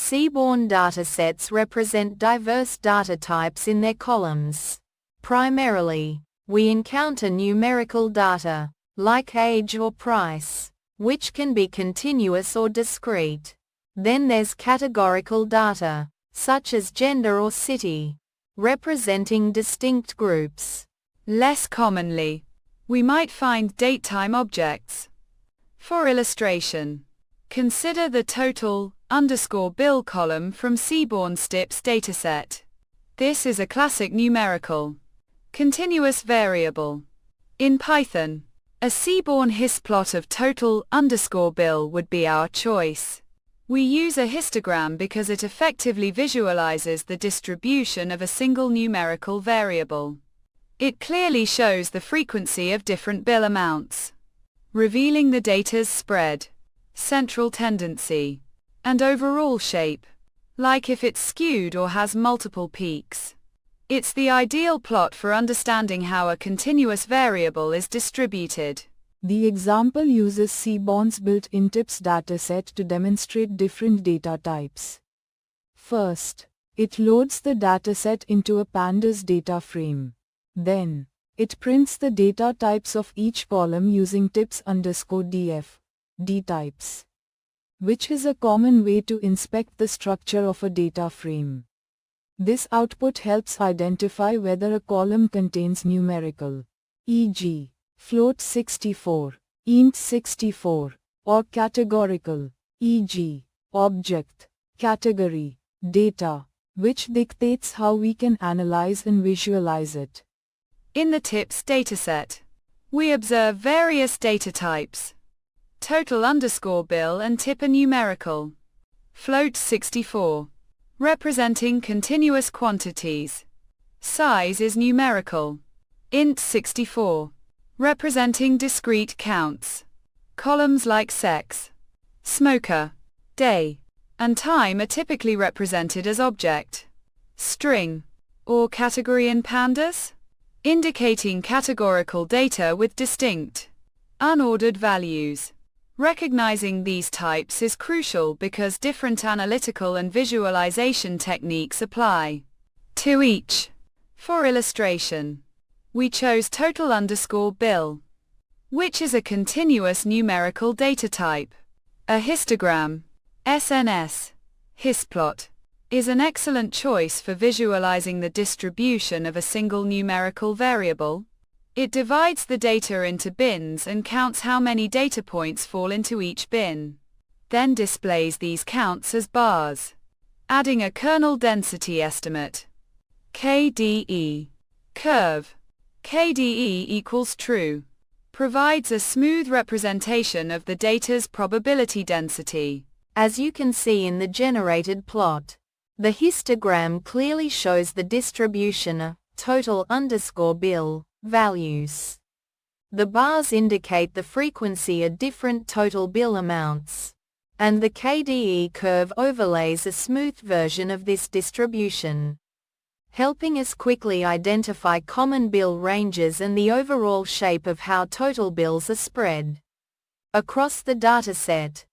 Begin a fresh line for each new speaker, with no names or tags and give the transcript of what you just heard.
Seaborn datasets represent diverse data types in their columns. Primarily, we encounter numerical data, like age or price, which can be continuous or discrete. Then there's categorical data, such as gender or city, representing distinct groups.
Less commonly, we might find datetime objects. For illustration, consider the total_bill column from Seaborns STIP's dataset. This is a classic numerical, continuous variable. In Python, a Seaborn hist plot of total_bill would be our choice. We use a histogram because it effectively visualizes the distribution of a single numerical variable. It clearly shows the frequency of different bill amounts, revealing the data's spread, central tendency, and overall shape, like if it's skewed or has multiple peaks. It's the ideal plot for understanding how a continuous variable is distributed.
The example uses Seaborns built-in tips dataset to demonstrate different data types. First, it loads the dataset into a pandas data frame. Then, it prints the data types of each column using tips_df, dtypes, which is a common way to inspect the structure of a data frame. This output helps identify whether a column contains numerical, e.g., float 64, int 64, or categorical, e.g., object, category, data, which dictates how we can analyze and visualize it.
In the tips dataset, we observe various data types. Total_bill and tip are numerical. Float 64, representing continuous quantities. Size is numerical. Int 64, representing discrete counts. Columns like sex, smoker, day, and time are typically represented as object, string, or category in pandas, indicating categorical data with distinct, unordered values. Recognizing these types is crucial because different analytical and visualization techniques apply to each. For illustration, we chose total_bill, which is a continuous numerical data type. A histogram, SNS, histplot, is an excellent choice for visualizing the distribution of a single numerical variable. It divides the data into bins and counts how many data points fall into each bin, then displays these counts as bars, adding a kernel density estimate, KDE, curve, KDE equals true, provides a smooth representation of the data's probability density.
As you can see in the generated plot, the histogram clearly shows the distribution of total_bill values. The bars indicate the frequency of different total bill amounts, and the KDE curve overlays a smooth version of this distribution, helping us quickly identify common bill ranges and the overall shape of how total bills are spread across the dataset.